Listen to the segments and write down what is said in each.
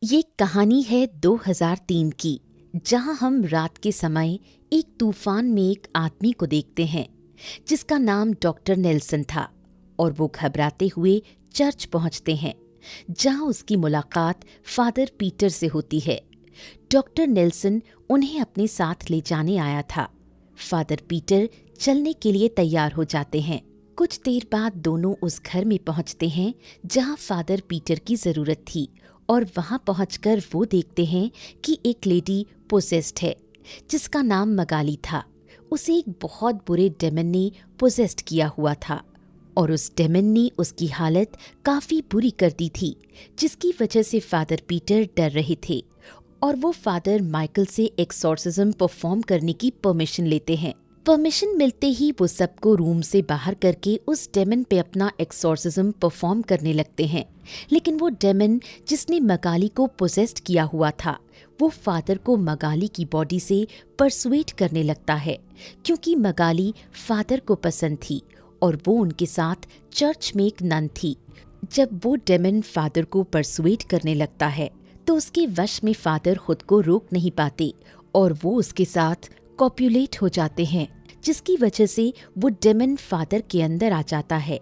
ये कहानी है 2003 की, जहां हम रात के समय एक तूफान में एक आदमी को देखते हैं जिसका नाम डॉक्टर नेल्सन था और वो घबराते हुए चर्च पहुंचते हैं जहां उसकी मुलाकात फादर पीटर से होती है। डॉक्टर नेल्सन उन्हें अपने साथ ले जाने आया था। फादर पीटर चलने के लिए तैयार हो जाते हैं। कुछ देर बाद दोनों उस घर में पहुंचते हैं जहां फादर पीटर की जरूरत थी और वहां पहुंचकर वो देखते हैं कि एक लेडी पोसेस्ड है जिसका नाम मगाली था। उसे एक बहुत बुरे डेमन ने पोसेस्ड किया हुआ था और उस डेमन ने उसकी हालत काफी बुरी कर दी थी, जिसकी वजह से फादर पीटर डर रहे थे और वो फादर माइकल से एक्सॉर्सिज्म परफॉर्म करने की परमिशन लेते हैं। परमिशन मिलते ही वो सबको रूम से बाहर करके उस डेमन पे अपना एक्सॉर्सिज्म परफॉर्म करने लगते हैं। लेकिन वो डेमन जिसने मगाली को पोसेस्ड किया हुआ था, वो फादर को मगाली की बॉडी से परसुएट करने लगता है, क्योंकि मगाली फादर को पसंद थी और वो उनके साथ चर्च में एक नन थी। जब वो डेमन फादर को परसुएट करने लगता है तो उसके वश में फादर खुद को रोक नहीं पाते और वो उसके साथ कॉप्युलेट हो जाते हैं, जिसकी वजह से वो डेमन फादर के अंदर आ जाता है।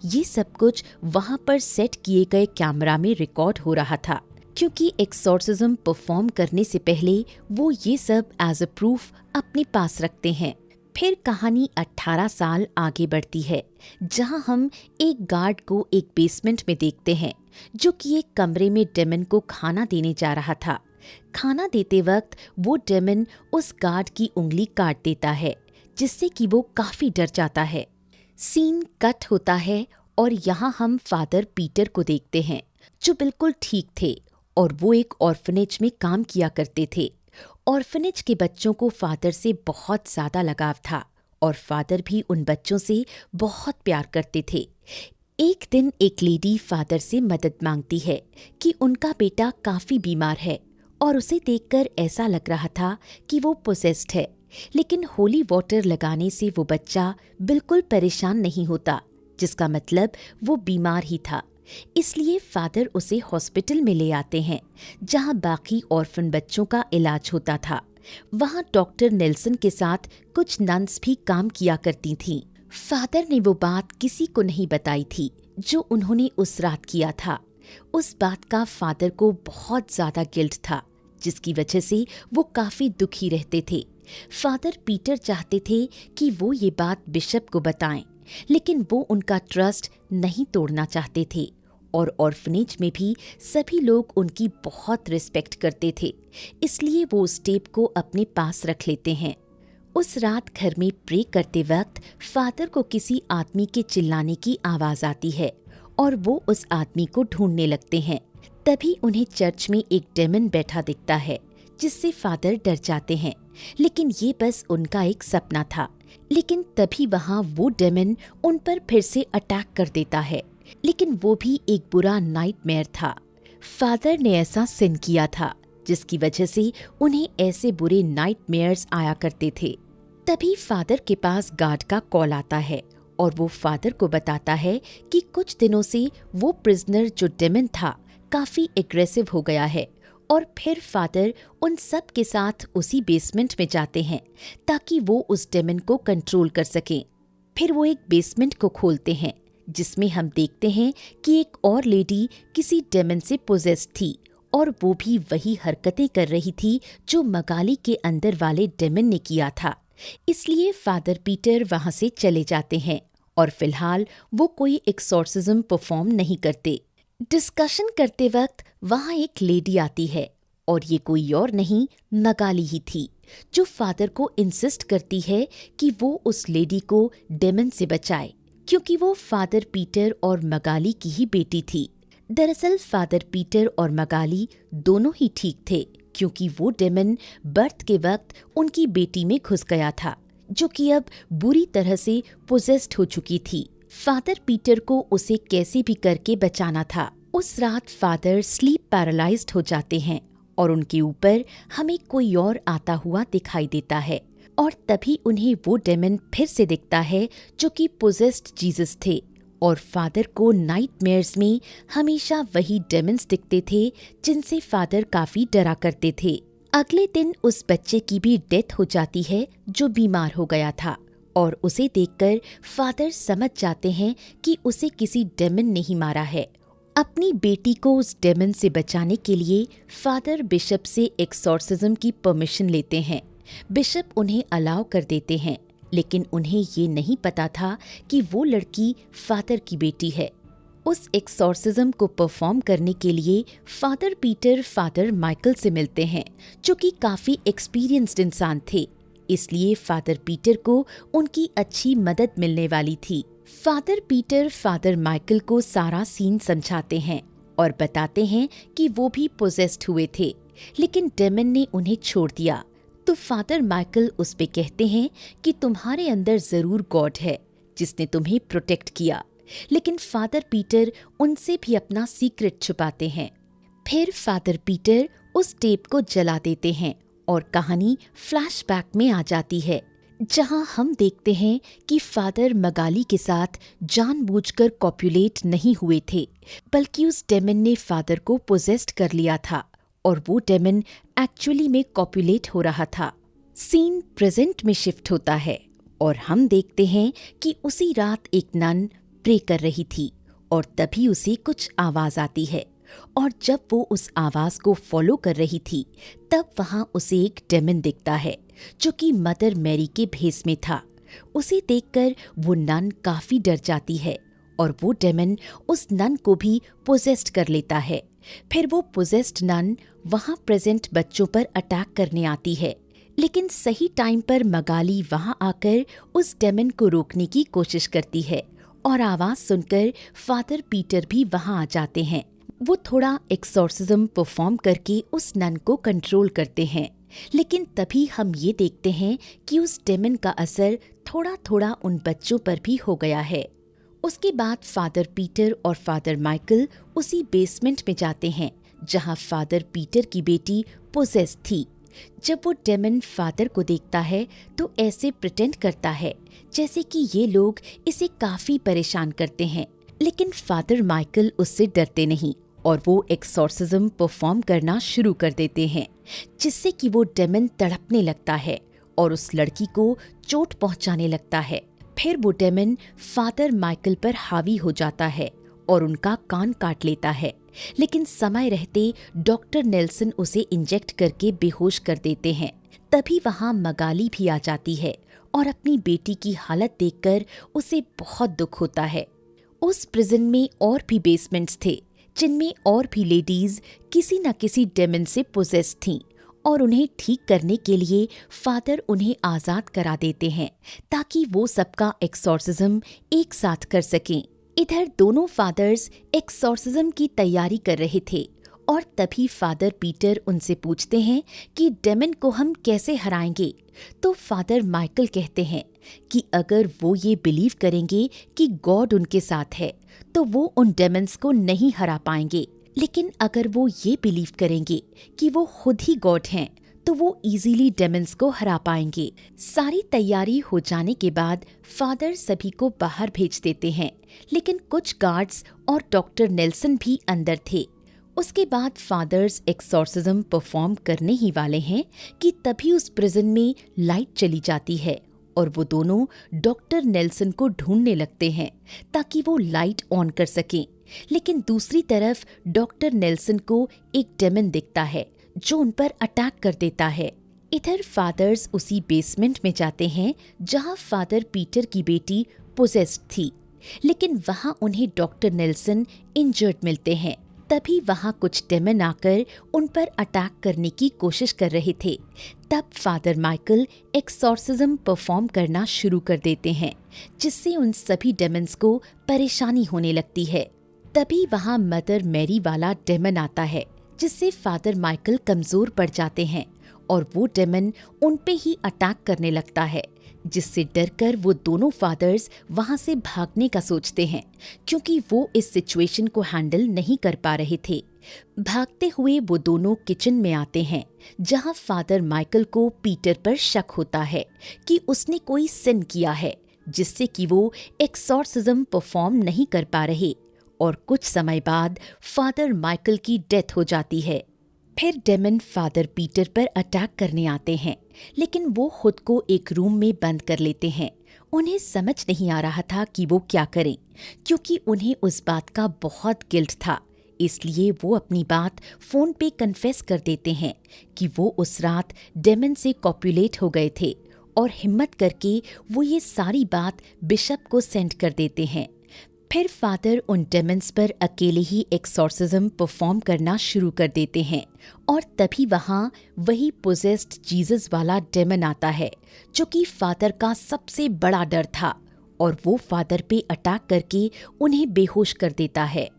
ये सब कुछ वहां पर सेट किए गए कैमरा में रिकॉर्ड हो रहा था, क्योंकि एक्सॉर्सिज्म परफॉर्म करने से पहले वो ये सब एज अ प्रूफ अपने पास रखते हैं। फिर कहानी 18 साल आगे बढ़ती है, जहां हम एक गार्ड को एक बेसमेंट में देखते हैं जो कि एक कमरे में डेमन को खाना देने जा रहा था। खाना देते वक्त वो डेमन उस गार्ड की उंगली काट देता है, जिससे कि वो काफी डर जाता है। सीन कट होता है और यहाँ हम फादर पीटर को देखते हैं जो बिल्कुल ठीक थे और वो एक ऑर्फनेज में काम किया करते थे। ऑर्फनेज के बच्चों को फादर से बहुत ज्यादा लगाव था और फादर भी उन बच्चों से बहुत प्यार करते थे। एक दिन एक लेडी फादर से मदद मांगती है कि उनका बेटा काफी बीमार है और उसे देखकर ऐसा लग रहा था कि वो पोसेस्ड है, लेकिन होली वाटर लगाने से वो बच्चा बिल्कुल परेशान नहीं होता, जिसका मतलब वो बीमार ही था। इसलिए फादर उसे हॉस्पिटल में ले आते हैं जहां बाकी ऑर्फन बच्चों का इलाज होता था। वहां डॉक्टर नेल्सन के साथ कुछ नन्स भी काम किया करती थीं। फादर ने वो बात किसी को नहीं बताई थी जो उन्होंने उस रात किया था। उस बात का फादर को बहुत ज्यादा गिल्ट था, जिसकी वजह से वो काफी दुखी रहते थे। फादर पीटर चाहते थे कि वो ये बात बिशप को बताएं, लेकिन वो उनका ट्रस्ट नहीं तोड़ना चाहते थे और ऑर्फनेज में भी सभी लोग उनकी बहुत रिस्पेक्ट करते थे, इसलिए वो उस टेप को अपने पास रख लेते हैं। उस रात घर में प्रे करते वक्त फादर को किसी आदमी के चिल्लाने की आवाज आती है और वो उस आदमी को ढूंढने लगते हैं। तभी उन्हें चर्च में एक डेमन बैठा दिखता है, जिससे फादर डर जाते हैं, लेकिन ये बस उनका एक सपना था। लेकिन तभी वहाँ वो डेमन उन पर फिर से अटैक कर देता है, लेकिन वो भी एक बुरा नाइटमेयर था। फादर ने ऐसा सिन किया था जिसकी वजह से उन्हें ऐसे बुरे नाइटमेयर्स आया करते थे। तभी फादर के पास गार्ड का कॉल आता है और वो फादर को बताता है कि कुछ दिनों से वो प्रिजनर जो डेमन था काफी एग्रेसिव हो गया है। और फिर फादर उन सब के साथ उसी बेसमेंट में जाते हैं ताकि वो उस डेमन को कंट्रोल कर सकें। फिर वो एक बेसमेंट को खोलते हैं जिसमें हम देखते हैं कि एक और लेडी किसी डेमन से पोजेस्ड थी और वो भी वही हरकतें कर रही थी जो मगाली के अंदर वाले डेमन ने किया था। इसलिए फादर पीटर वहां से चले जाते हैं और फिलहाल वो कोई एक्सॉर्सिज्म परफॉर्म नहीं करते। डिस्कशन करते वक्त वहां एक लेडी आती है और ये कोई और नहीं मगाली ही थी, जो फादर को इंसिस्ट करती है कि वो उस लेडी को डेमन से बचाए, क्योंकि वो फादर पीटर और मगाली की ही बेटी थी। दरअसल फादर पीटर और मगाली दोनों ही ठीक थे, क्योंकि वो डेमन बर्थ के वक्त उनकी बेटी में घुस गया था, जो कि अब बुरी तरह से पोजेस्ड हो चुकी थी। फादर पीटर को उसे कैसे भी करके बचाना था। उस रात फादर स्लीप पैरालाइज्ड हो जाते हैं और उनके ऊपर हमें कोई और आता हुआ दिखाई देता है और तभी उन्हें वो डेमन फिर से दिखता है जो कि पोजेस्ड जीसस थे और फादर को नाइटमेयर्स में हमेशा वही डेमन्स दिखते थे जिनसे फादर काफी डरा करते थे। अगले दिन उस बच्चे की भी डेथ हो जाती है जो बीमार हो गया था, और उसे देखकर फादर समझ जाते हैं कि उसे किसी डेमन ने ही मारा है। अपनी बेटी को उस डेमन से बचाने के लिए फादर बिशप से एक्सॉर्सिज्म की परमिशन लेते हैं। बिशप उन्हें अलाउ कर देते हैं, लेकिन उन्हें ये नहीं पता था कि वो लड़की फादर की बेटी है। उस एक्सॉर्सिज्म को परफॉर्म करने के लिए फादर पीटर फादर माइकल से मिलते हैं, जो कि काफी एक्सपीरियंस्ड इंसान थे, इसलिए फादर पीटर को उनकी अच्छी मदद मिलने वाली थी। फादर पीटर फादर माइकल को सारा सीन समझाते हैं और बताते हैं कि वो भी पोजेस्ड हुए थे, लेकिन डेमन ने उन्हें छोड़ दिया। तो फादर माइकल उस पे कहते हैं कि तुम्हारे अंदर जरूर गॉड है जिसने तुम्हें प्रोटेक्ट किया, लेकिन फादर पीटर उनसे भी अपना सीक्रेट छुपाते हैं। फिर फादर पीटर उस टेप को जला देते हैं और कहानी फ्लैशबैक में आ जाती है, जहां हम देखते हैं कि फादर मगाली के साथ जानबूझकर कॉपुलेट नहीं हुए थे, बल्कि उस डेमन ने फादर को पोजेस्ड कर लिया था और वो डेमन एक्चुअली में कॉपुलेट हो रहा था। सीन प्रेजेंट में शिफ्ट होता है और हम देखते हैं कि उसी रात एक नन प्रे कर रही थी और तभी उसे कुछ आवाज आती है, और जब वो उस आवाज को फॉलो कर रही थी तब वहां उसे एक डेमन दिखता है जो कि मदर मैरी के भेस में था। उसे देखकर वो नन काफी डर जाती है और वो डेमन उस नन को भी पोजेस्ड कर लेता है। फिर वो पोजेस्ड नन वहां प्रेजेंट बच्चों पर अटैक करने आती है, लेकिन सही टाइम पर मगाली वहां आकर उस डेमन को रोकने की कोशिश करती है और आवाज सुनकर फादर पीटर भी वहां आ जाते हैं। वो थोड़ा एक्सॉर्सिज्म परफॉर्म करके उस नन को कंट्रोल करते हैं, लेकिन तभी हम ये देखते हैं कि उस डेमन का असर थोड़ा थोड़ा उन बच्चों पर भी हो गया है। उसके बाद फादर पीटर और फादर माइकल उसी बेसमेंट में जाते हैं जहां फादर पीटर की बेटी पोजेस्ड थी। जब वो डेमन फादर को देखता है तो ऐसे प्रिटेंड करता है जैसे कि ये लोग इसे काफी परेशान करते हैं, लेकिन फादर माइकल उससे डरते नहीं और वो एक्सॉर्सिज्म परफॉर्म करना शुरू कर देते हैं, जिससे कि वो डेमन तड़पने लगता है और उस लड़की को चोट पहुंचाने लगता है। फिर वो डेमन फादर माइकल पर हावी हो जाता है और उनका कान काट लेता है, लेकिन समय रहते डॉक्टर नेल्सन उसे इंजेक्ट करके बेहोश कर देते हैं। तभी वहां मगाली भी आ जाती है और अपनी बेटी की हालत देखकर उसे बहुत दुख होता है। उस प्रिजन में और भी बेसमेंट्स थे जिनमें और भी लेडीज किसी न किसी डेमन से पोजेस्ड थीं, और उन्हें ठीक करने के लिए फादर उन्हें आजाद करा देते हैं ताकि वो सबका एक्सॉर्सिज्म एक साथ कर सकें। इधर दोनों फादर्स एक्सॉर्सिज्म की तैयारी कर रहे थे और तभी फादर पीटर उनसे पूछते हैं कि डेमन को हम कैसे हराएंगे। तो फादर माइकल कहते हैं कि अगर वो ये बिलीव करेंगे कि गॉड उनके साथ है तो वो उन डेमन्स को नहीं हरा पाएंगे, लेकिन अगर वो ये बिलीव करेंगे कि वो खुद ही गॉड हैं तो वो इजीली डेमन्स को हरा पाएंगे। सारी तैयारी हो जाने के बाद फादर सभी को बाहर भेज देते हैं, लेकिन कुछ गार्ड्स और डॉक्टर नेल्सन भी अंदर थे। उसके बाद फादर्स एक्सॉर्सिज्म परफॉर्म करने ही वाले हैं कि तभी उस प्रिजन में लाइट चली जाती है और वो दोनों डॉक्टर नेल्सन को ढूंढने लगते हैं ताकि वो लाइट ऑन कर सकें, लेकिन दूसरी तरफ डॉक्टर नेल्सन को एक डेमन दिखता है जो उन पर अटैक कर देता है। इधर फादर्स उसी बेसमेंट में जाते हैं जहां फादर पीटर की बेटी पोजेस्ड थी, लेकिन वहां उन्हें डॉक्टर नेल्सन इंजर्ड मिलते हैं। तभी वहां कुछ डेमन आकर उन पर अटैक करने की कोशिश कर रहे थे। तब फादर माइकल एक्सॉर्सिज्म परफॉर्म करना शुरू कर देते हैं, जिससे उन सभी डेमन्स को परेशानी होने लगती है। तभी वहां मदर मैरी वाला डेमन आता है, जिससे फादर माइकल कमजोर पड़ जाते हैं और वो डेमन उन पे ही अटैक करने लगता है, जिससे डरकर वो दोनों फादर्स वहां से भागने का सोचते हैं क्योंकि वो इस सिचुएशन को हैंडल नहीं कर पा रहे थे। भागते हुए वो दोनों किचन में आते हैं जहां फादर माइकल को पीटर पर शक होता है कि उसने कोई सिन किया है, जिससे कि वो एक्सॉर्सिज्म परफॉर्म नहीं कर पा रहे और कुछ समय बाद फादर माइकल की डेथ हो जाती है। फिर डेमन फादर पीटर पर अटैक करने आते हैं, लेकिन वो खुद को एक रूम में बंद कर लेते हैं। उन्हें समझ नहीं आ रहा था कि वो क्या करें, क्योंकि उन्हें उस बात का बहुत गिल्ट था। इसलिए वो अपनी बात फोन पे कन्फेस कर देते हैं कि वो उस रात डेमन से कॉपुलेट हो गए थे, और हिम्मत करके वो ये सारी बात बिशप को सेंड कर देते हैं। फिर फादर उन डेमन्स पर अकेले ही एक्सॉर्सिज्म परफॉर्म करना शुरू कर देते हैं, और तभी वहाँ वही पोजेस्ड जीसस वाला डेमन आता है, जो कि फादर का सबसे बड़ा डर था, और वो फादर पे अटैक करके उन्हें बेहोश कर देता है।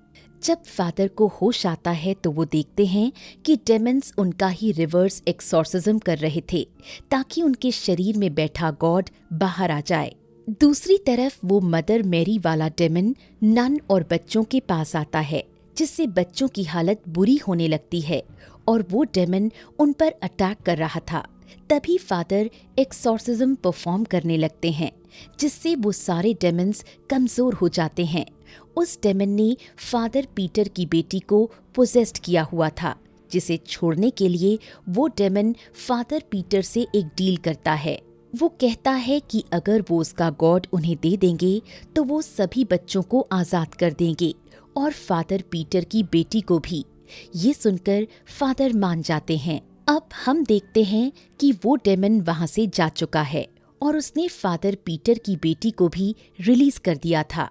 जब फादर को होश आता है तो वो देखते हैं कि डेमन्स उनका ही रिवर्स एक्सॉर्सिज्म कर रहे थे, ताकि उनके शरीर में बैठा गॉड बाहर आ जाए। दूसरी तरफ वो मदर मैरी वाला डेमन नन और बच्चों के पास आता है, जिससे बच्चों की हालत बुरी होने लगती है, और वो डेमन उन पर अटैक कर रहा था। तभी फादर एक्सॉर्सिज्म परफॉर्म करने लगते हैं, जिससे वो सारे डेमन्स कमजोर हो जाते हैं। उस डेमन ने फादर पीटर की बेटी को पोजेस्ड किया हुआ था, जिसे छोड़ने के लिए वो डेमन फादर पीटर से एक डील करता है। वो कहता है कि अगर वो उसका गॉड उन्हें दे देंगे तो वो सभी बच्चों को आजाद कर देंगे, और फादर पीटर की बेटी को भी। ये सुनकर फादर मान जाते हैं। अब हम देखते हैं कि वो डेमन वहां से जा चुका है, और उसने फादर पीटर की बेटी को भी रिलीज कर दिया था।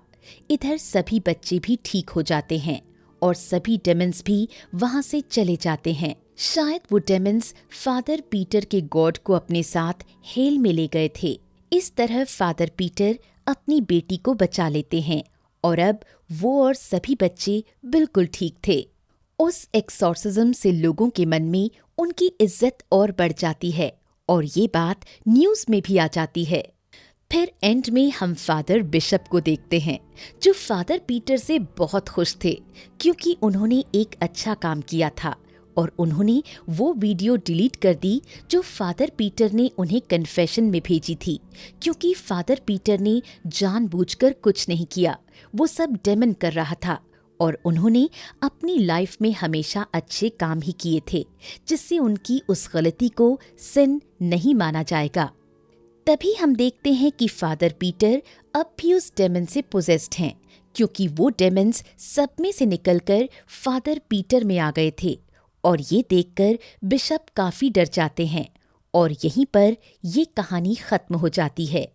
इधर सभी बच्चे भी ठीक हो जाते हैं, और सभी डेमन्स भी वहां से चले जाते हैं। शायद वो डेमन्स फादर पीटर के गॉड को अपने साथ हेल में ले गए थे। इस तरह फादर पीटर अपनी बेटी को बचा लेते हैं, और अब वो और सभी बच्चे बिल्कुल ठीक थे। उस एक्सॉर्सिज्म से लोगों के मन में उनकी इज्जत और बढ़ जाती है, और ये बात न्यूज़ में भी आ जाती है। फिर एंड में हम फादर बिशप को देखते हैं, जो फादर पीटर से बहुत खुश थे, क्योंकि उन्होंने एक अच्छा काम किया था, और उन्होंने वो वीडियो डिलीट कर दी जो फादर पीटर ने उन्हें कन्फेशन में भेजी थी, क्योंकि फादर पीटर ने जानबूझकर कुछ नहीं किया, वो सब डेमन कर रहा था, और उन्होंने अपनी लाइफ में हमेशा अच्छे काम ही किए थे, जिससे उनकी उस गलती को सिन नहीं माना जाएगा। तभी हम देखते हैं कि फादर पीटर अब भी उस डेमन से पोजेस्ड हैं, क्योंकि वो डेमन्स सब में से निकलकर फादर पीटर में आ गए थे, और ये देखकर बिशप काफी डर जाते हैं, और यहीं पर ये कहानी खत्म हो जाती है।